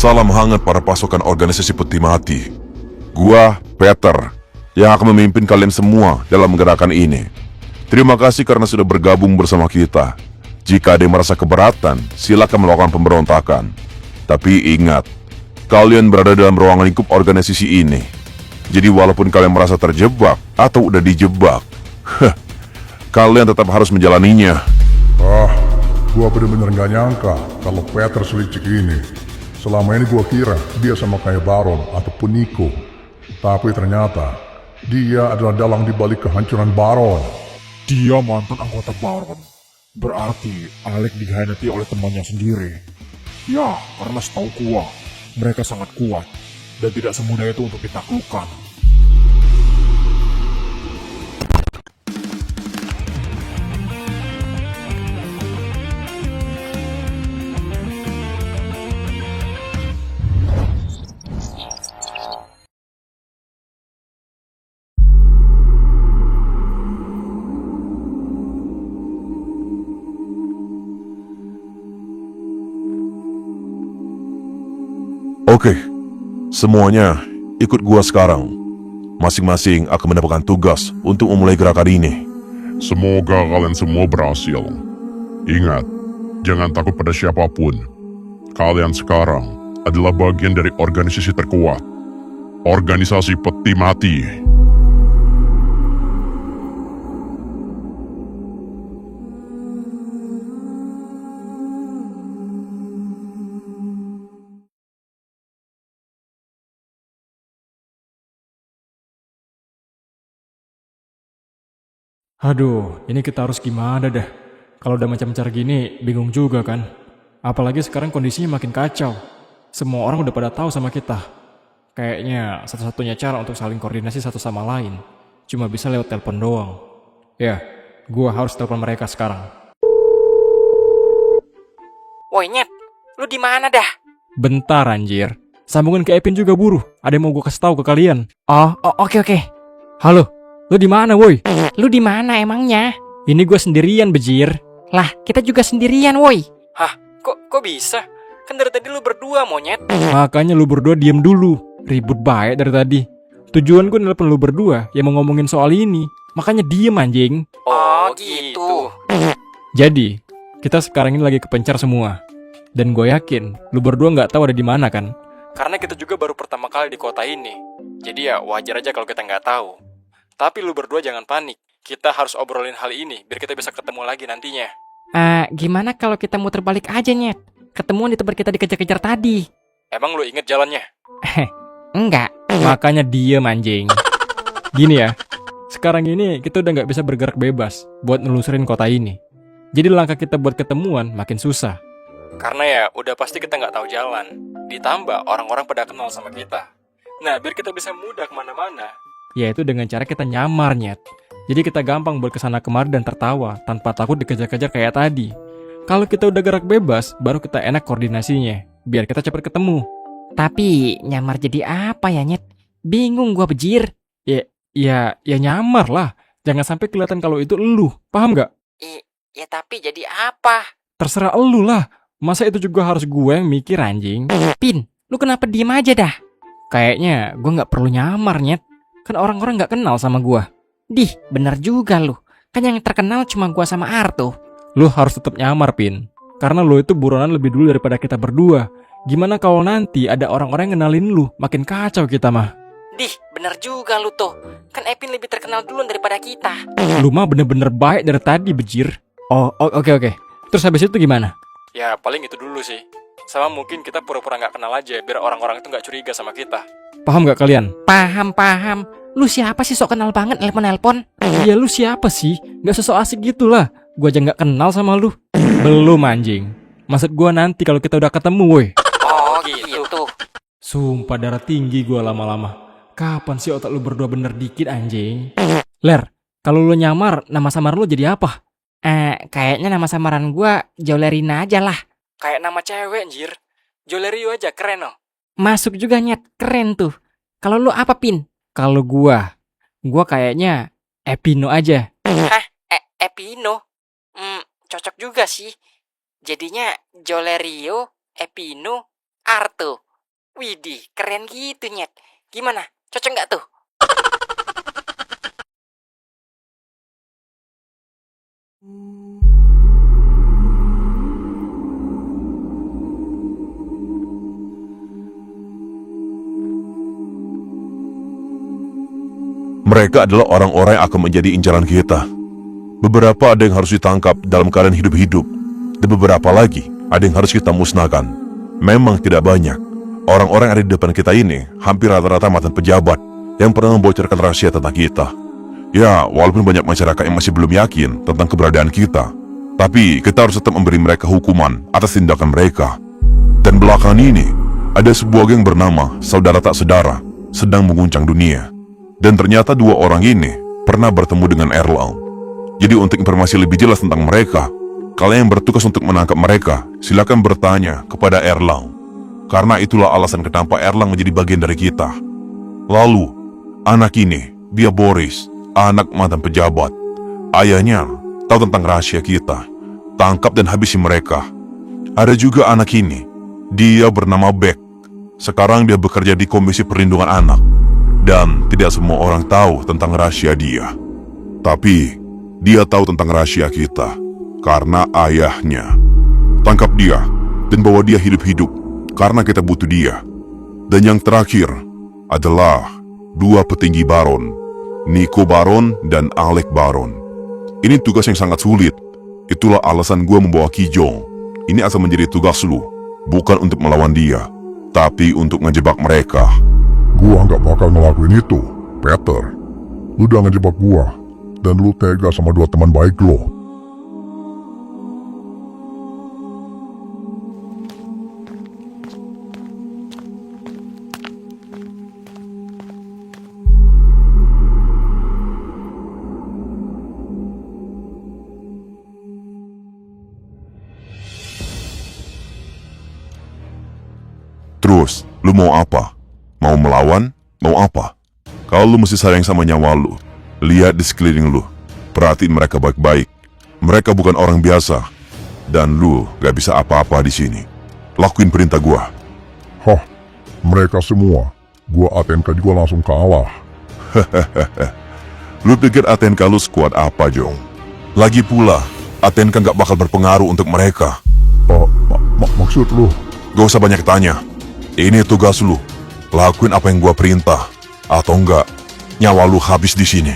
Salam hangat para pasukan organisasi Peti Mati. Gua, Peter, yang akan memimpin kalian semua dalam gerakan ini. Terima kasih karena sudah bergabung bersama kita. Jika ada yang merasa keberatan, silakan melakukan pemberontakan. Tapi ingat, kalian berada dalam ruang lingkup organisasi ini. Jadi walaupun kalian merasa terjebak atau udah dijebak, kalian tetap harus menjalaninya. Gua bener-bener gak nyangka kalau Peter selicik ini. Selama ini gua kira dia sama kayak Baron ataupun Nico. Tapi ternyata dia adalah dalang di balik kehancuran Baron. Dia mantan anggota Baron. Berarti Alec dikhianati oleh temannya sendiri. Ya, karena setahu gua, mereka sangat kuat dan tidak semudah itu untuk ditaklukkan. Oke, semuanya ikut gua sekarang. Masing-masing akan mendapatkan tugas untuk memulai gerakan ini. Semoga kalian semua berhasil. Ingat, jangan takut pada siapapun. Kalian sekarang adalah bagian dari organisasi terkuat. Organisasi Peti Mati. Aduh, ini kita harus gimana dah? Kalau udah macam-macam gini, bingung juga kan? Apalagi sekarang kondisinya makin kacau. Semua orang udah pada tahu sama kita. Kayaknya satu-satunya cara untuk saling koordinasi satu sama lain cuma bisa lewat telepon doang. Ya, gua harus telepon mereka sekarang. Woi Nyet, lu di mana dah? Bentar anjir. Sambungan ke Epin juga buru. Ada yang mau gua kasih tahu ke kalian. Oke. Halo, lu di mana woi? Lu di mana emangnya? Ini gua sendirian bejir. Lah, kita juga sendirian, woi. Hah? Kok bisa? Kan dari tadi lu berdua, monyet. Makanya lu berdua diem dulu. Ribut baik dari tadi. Tujuan gue nelpon lu berdua yang mau ngomongin soal ini. Makanya diem anjing. Oh gitu. Jadi, kita sekarang ini lagi kepencar semua. Dan gue yakin lu berdua nggak tahu ada di mana kan? Karena kita juga baru pertama kali di kota ini. Jadi ya wajar aja kalau kita nggak tahu. Tapi lu berdua jangan panik. Kita harus obrolin hal ini biar kita bisa ketemu lagi nantinya. Gimana kalau kita muter balik aja, Nyet? Ketemuan di tempat kita dikejar-kejar tadi. Emang lu inget jalannya? Enggak. Makanya diem anjing. Gini ya, sekarang ini kita udah nggak bisa bergerak bebas buat nelusurin kota ini. Jadi langkah kita buat ketemuan makin susah. Karena ya udah pasti kita nggak tahu jalan. Ditambah orang-orang pada kenal sama kita. Nah, biar kita bisa mudah kemana-mana, yaitu dengan cara kita nyamar, Nyet. Jadi kita gampang buat kesana kemari dan tertawa tanpa takut dikejar-kejar kayak tadi. Kalau kita udah gerak bebas, baru kita enak koordinasinya. Biar kita cepat ketemu. Tapi nyamar jadi apa ya, Nyet? Bingung gua bejir. Ya nyamar lah. Jangan sampai kelihatan kalau itu elu. Paham gak? Ya tapi jadi apa? Terserah elu lah. Masa itu juga harus gue yang mikir anjing? Pin, lu kenapa diem aja dah? Kayaknya gue gak perlu nyamar, Nyet. Kan orang-orang gak kenal sama gue. Dih, bener juga lu. Kan yang terkenal cuma gua sama Arto. Lu harus tetap nyamar, Pin. Karena lu itu buronan lebih dulu daripada kita berdua. Gimana kalau nanti ada orang-orang yang kenalin lu? Makin kacau kita mah. Dih, bener juga lu tuh. Kan Epin lebih terkenal duluan daripada kita. Lu mah bener-bener baik dari tadi, bejir. Oke. Terus habis itu gimana? Ya paling itu dulu sih. Sama mungkin kita pura-pura gak kenal aja biar orang-orang itu gak curiga sama kita. Paham gak kalian? Paham. Lu siapa sih sok kenal banget nelpon-nelpon? Ya lu siapa sih? Gak sesok asik gitu lah. Gua aja gak kenal sama lu. Belum anjing. Maksud gua nanti kalau kita udah ketemu woi. Oh gitu. Sumpah darah tinggi gua lama-lama. Kapan sih otak lu berdua bener dikit anjing? Ler, kalau lu nyamar, nama samar lu jadi apa? Kayaknya nama samaran gua Jolerina aja lah. Kayak nama cewek anjir. Jolerio aja keren loh. Masuk juga, Nyet, keren tuh. Kalau lu apa, Pin? Kalau gua kayaknya Epino aja. Hah? Epino? Cocok juga sih. Jadinya Jolerio, Epino, Arto. Widih, keren gitu, Nyet. Gimana? Cocok nggak tuh? Mereka adalah orang-orang yang akan menjadi incaran kita. Beberapa ada yang harus ditangkap dalam keadaan hidup-hidup, dan beberapa lagi ada yang harus kita musnahkan. Memang tidak banyak. Orang-orang yang ada di depan kita ini hampir rata-rata mantan pejabat yang pernah membocorkan rahasia tentang kita. Ya, walaupun banyak masyarakat yang masih belum yakin tentang keberadaan kita, tapi kita harus tetap memberi mereka hukuman atas tindakan mereka. Dan belakangan ini, ada sebuah geng bernama Saudara Tak Saudara sedang mengguncang dunia. Dan ternyata dua orang ini pernah bertemu dengan Erlang. Jadi untuk informasi lebih jelas tentang mereka, kalian yang bertugas untuk menangkap mereka, silakan bertanya kepada Erlang. Karena itulah alasan kenapa Erlang menjadi bagian dari kita. Lalu, anak ini, dia Boris, anak mantan pejabat. Ayahnya tahu tentang rahasia kita. Tangkap dan habisi mereka. Ada juga anak ini, dia bernama Beck. Sekarang dia bekerja di Komisi Perlindungan Anak. Dan tidak semua orang tahu tentang rahasia dia. Tapi, dia tahu tentang rahasia kita karena ayahnya. Tangkap dia dan bawa dia hidup-hidup karena kita butuh dia. Dan yang terakhir adalah dua petinggi Baron, Nico Baron dan Alec Baron. Ini tugas yang sangat sulit. Itulah alasan gue membawa Kijong. Ini akan menjadi tugas lu, bukan untuk melawan dia, tapi untuk ngejebak mereka. Gua nggak bakal ngelakuin itu, Peter. Lu udah ngejebak gua, dan lu tega sama dua teman baik lo. Terus, lu mau apa? Mau melawan? Mau apa? Kalau lu mesti sayang sama nyawa lu, lihat di sekeliling lu. Perhatiin mereka baik-baik. Mereka bukan orang biasa. Dan lu gak bisa apa-apa di sini. Lakuin perintah gua. Hah, mereka semua. Gua ATNK juga langsung kalah. Lu pikir ATNK lu sekuat apa, Jong? Lagi pula, ATNK gak bakal berpengaruh untuk mereka. Maksud lu? Gak usah banyak tanya. Ini tugas lu. Lakuin apa yang gua perintah. Atau enggak, nyawa lu habis di sini.